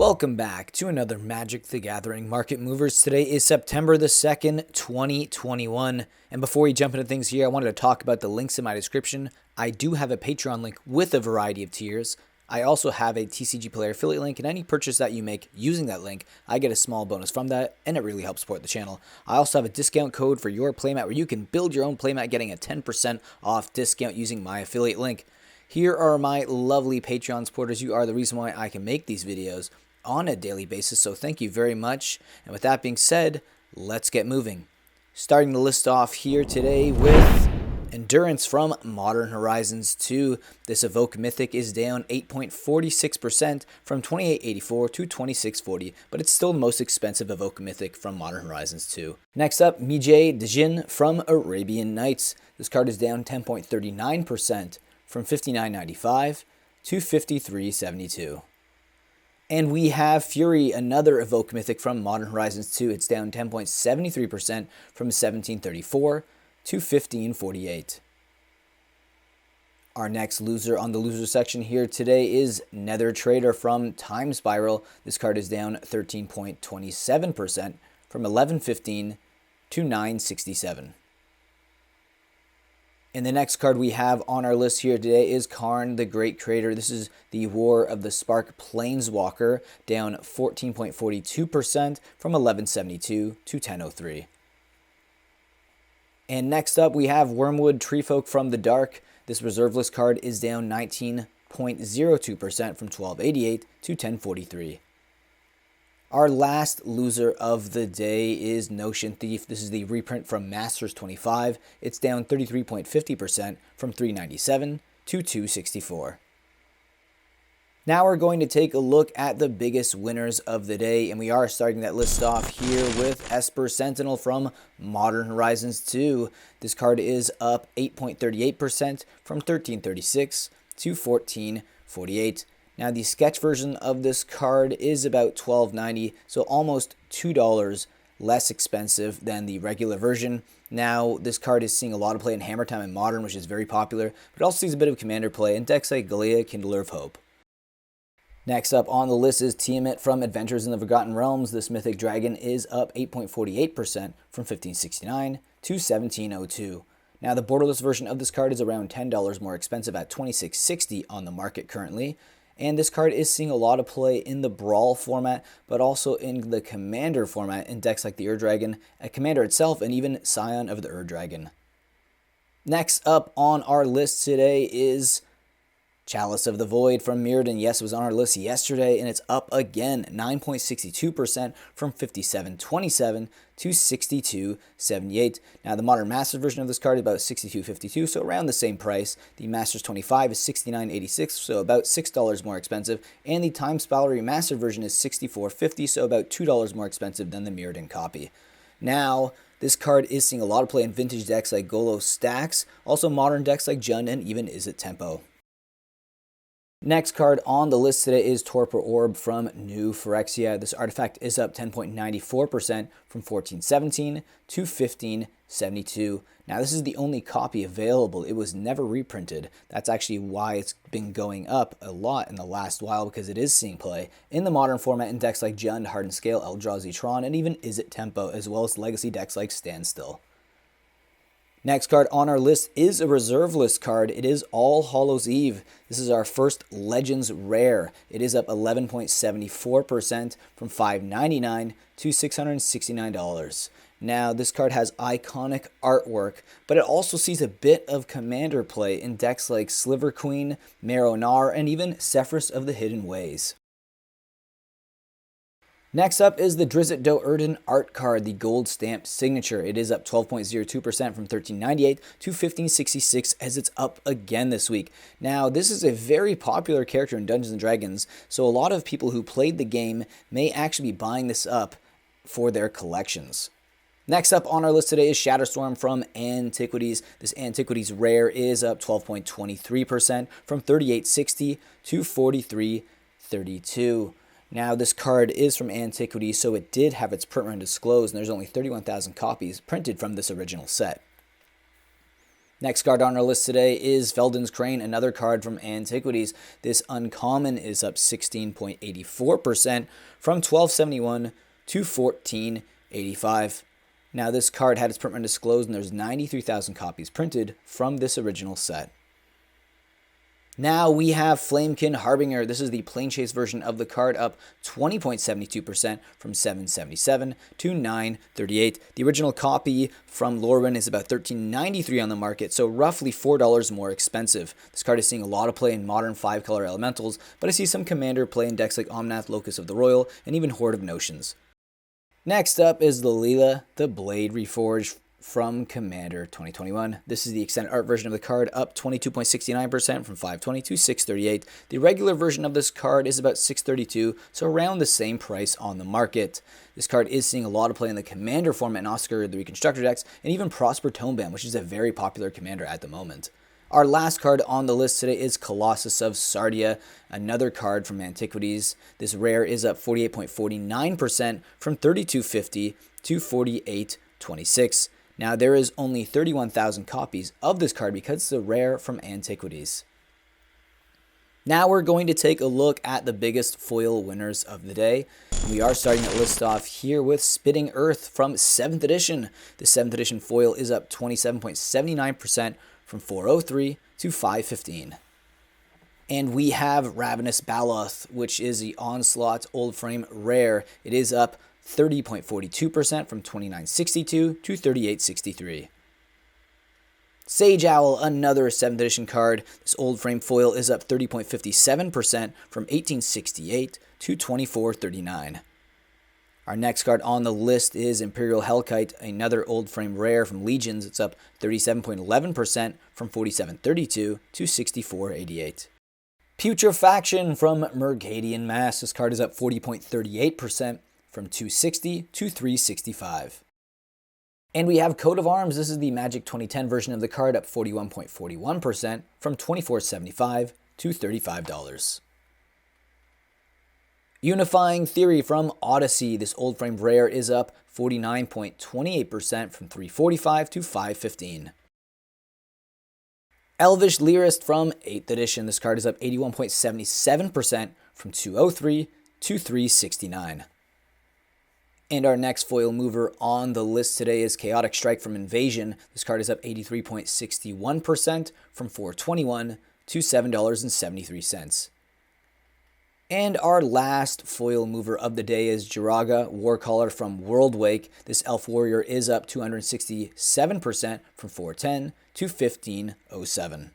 Welcome back to another Magic the Gathering Market Movers. Today is September the 2nd, 2021. And before we jump into things here, I wanted to talk about the links in my description. I do have a Patreon link with a variety of tiers. I also have a TCG Player affiliate link, and any purchase that you make using that link, I get a small bonus from that, and it really helps support the channel. I also have a discount code for your playmat where you can build your own playmat, getting a 10% off discount using my affiliate link. Here are my lovely Patreon supporters. You are the reason why I can make these videos on a daily basis, so thank you very much. And with that being said, let's get moving. Starting the list off here today with Endurance from Modern Horizons 2. This Evoke Mythic is down 8.46% from 28.84 to 26.40, but it's still the most expensive Evoke Mythic from Modern Horizons 2. Next up, Mage Djinn from Arabian Nights. This card is down 10.39% from 59.95 to 53.72. And we have Fury, another Evoke Mythic from Modern Horizons 2. It's down 10.73% from 17.34 to 15.48. Our next loser on the loser section here today is Nether Trader from Time Spiral. This card is down 13.27% from 11.15 to 9.67. And the next card we have on our list here today is Karn the Great Creator. This is the War of the Spark Planeswalker, down 14.42% from 11.72 to 10.03. And next up we have Wormwood Treefolk from the Dark. This reserve list card is down 19.02% from 12.88 to 10.43. Our last loser of the day is Notion Thief. This is the reprint from Masters 25. It's down 33.50% from 397 to 264. Now we're going to take a look at the biggest winners of the day, and we are starting that list off here with Esper Sentinel from Modern Horizons 2. This card is up 8.38% from 1336 to 1448. Now, the sketch version of this card is about $12.90, so almost $2 less expensive than the regular version. Now, this card is seeing a lot of play in Hammer Time and Modern, which is very popular, but it also sees a bit of Commander play in decks like Galea, Kindler of Hope. Next up on the list is Tiamat from Adventures in the Forgotten Realms. This Mythic Dragon is up 8.48% from 1569 to 1702. Now, the borderless version of this card is around $10 more expensive at $26.60 on the market currently. And this card is seeing a lot of play in the Brawl format, but also in the Commander format in decks like the Ur-Dragon, a Commander itself, and even Scion of the Ur-Dragon. Next up on our list today is Chalice of the Void from Mirrodin. Yes, it was on our list yesterday, and it's up again, 9.62% from 57.27 to 62.78. Now, the Modern Masters version of this card is about 62.52, so around the same price. The Masters 25 is 69.86, so about $6 more expensive, and the Time Spiral Remastered version is 64.50, so about $2 more expensive than the Mirrodin copy. Now, this card is seeing a lot of play in vintage decks like Golo Stacks, also modern decks like Jund, and even Izzet Tempo. Next card on the list today is Torpor Orb from New Phyrexia. This artifact is up 10.94% from 1417 to 1572. Now, this is the only copy available. It was never reprinted. That's actually why it's been going up a lot in the last while, because it is seeing play in the modern format in decks like Jund, Hardened Scale, Eldrazi Tron, and even Izzet Tempo, as well as legacy decks like Standstill. Next card on our list is a reserve list card. It is All Hallows Eve. This is our first Legends Rare. It is up 11.74% from $5.99 to $669. Now, this card has iconic artwork, but it also sees a bit of Commander play in decks like Sliver Queen, Marrow-Nar, and even Sephirus of the Hidden Ways. Next up is the Drizzt Do'Urden art card, the gold stamped signature. It is up 12.02% from $13.98 to $15.66 as it's up again this week. Now, this is a very popular character in Dungeons & Dragons, so a lot of people who played the game may actually be buying this up for their collections. Next up on our list today is Shatterstorm from Antiquities. This Antiquities rare is up 12.23% from $38.60 to $43.32. Now, this card is from Antiquities, so it did have its print run disclosed, and there's only 31,000 copies printed from this original set. Next card on our list today is Felden's Crane, another card from Antiquities. This uncommon is up 16.84% from 1271 to 1485. Now this card had its print run disclosed and there's 93,000 copies printed from this original set. Now we have Flamekin Harbinger. This is the plain chase version of the card, up 20.72% from 777 to 938. The original copy from Lorwyn is about $13.93 on the market, so roughly $4 more expensive. This card is seeing a lot of play in modern 5-color elementals, but I see some commander play in decks like Omnath, Locus of the Royal, and even Horde of Notions. Next up is the Leela, the Blade Reforged from Commander 2021. This is the extended art version of the card, up 22.69% from 520 to 638. The regular version of this card is about 632, so around the same price on the market. This card is seeing a lot of play in the Commander format in Oscar the Reconstructor decks, and even Prosper Tomeband, which is a very popular commander at the moment. Our last card on the list today is Colossus of Sardia, another card from Antiquities. This rare is up 48.49% from 3250 to 4826. Now, there is only 31,000 copies of this card because it's a rare from Antiquities. Now we're going to take a look at the biggest foil winners of the day. We are starting to list off here with Spitting Earth from 7th edition. The 7th edition foil is up 27.79% from 403 to 515. And we have Ravenous Baloth, which is the Onslaught Old Frame rare. It is up 30.42% from 2962 to 3863. Sage Owl, another 7th edition card. This old frame foil is up 30.57% from 1868 to 2439. Our next card on the list is Imperial Hellkite, another old frame rare from Legions. It's up 37.11% from 4732 to 6488. Putrefaction from Mercadian Mass. This card is up 40.38% from 260 to 365. And we have Coat of Arms. This is the Magic 2010 version of the card, up 41.41% from $24.75 to $35. Unifying Theory from Odyssey. This old frame rare is up 49.28% from $345 to $515. Elvish Lyrist from 8th edition. This card is up 81.77% from $203 to $369. And our next foil mover on the list today is Chaotic Strike from Invasion. This card is up 83.61% from $421 to $7.73. And our last foil mover of the day is Jiraga Warcaller from Worldwake. This Elf Warrior is up 267% from 410 to 1507.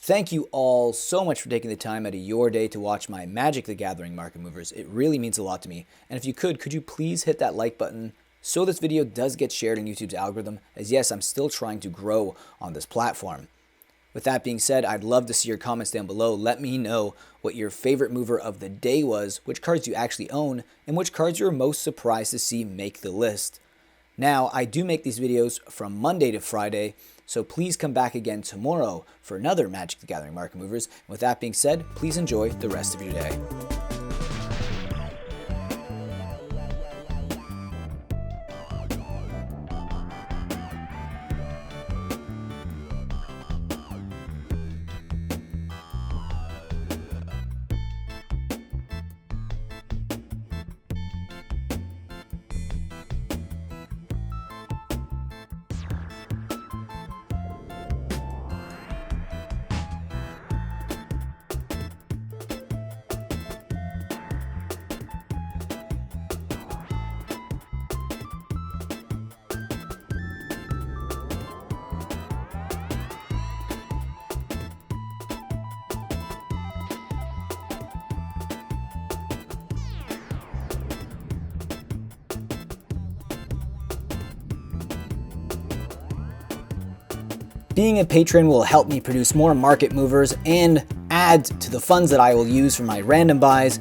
Thank you all so much for taking the time out of your day to watch my Magic the Gathering market movers. It really means a lot to me. And if you could you please hit that like button so this video does get shared in YouTube's algorithm, as yes, I'm still trying to grow on this platform. With that being said, I'd love to see your comments down below. Let me know what your favorite mover of the day was, which cards you actually own, and which cards you're most surprised to see make the list. Now, I do make these videos from Monday to Friday, so please come back again tomorrow for another Magic the Gathering market movers. And with that being said, please enjoy the rest of your day. Being a patron will help me produce more market movers and add to the funds that I will use for my random buys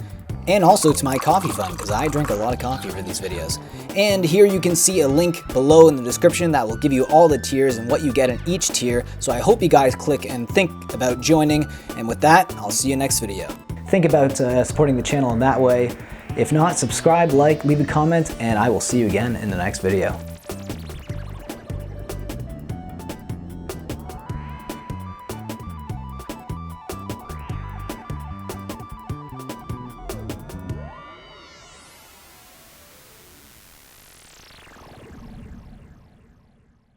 and also to my coffee fund, because I drink a lot of coffee for these videos. And here you can see a link below in the description that will give you all the tiers and what you get in each tier. So I hope you guys click and think about joining. And with that, I'll see you next video. Think about supporting the channel in that way. If not, subscribe, like, leave a comment, and I will see you again in the next video.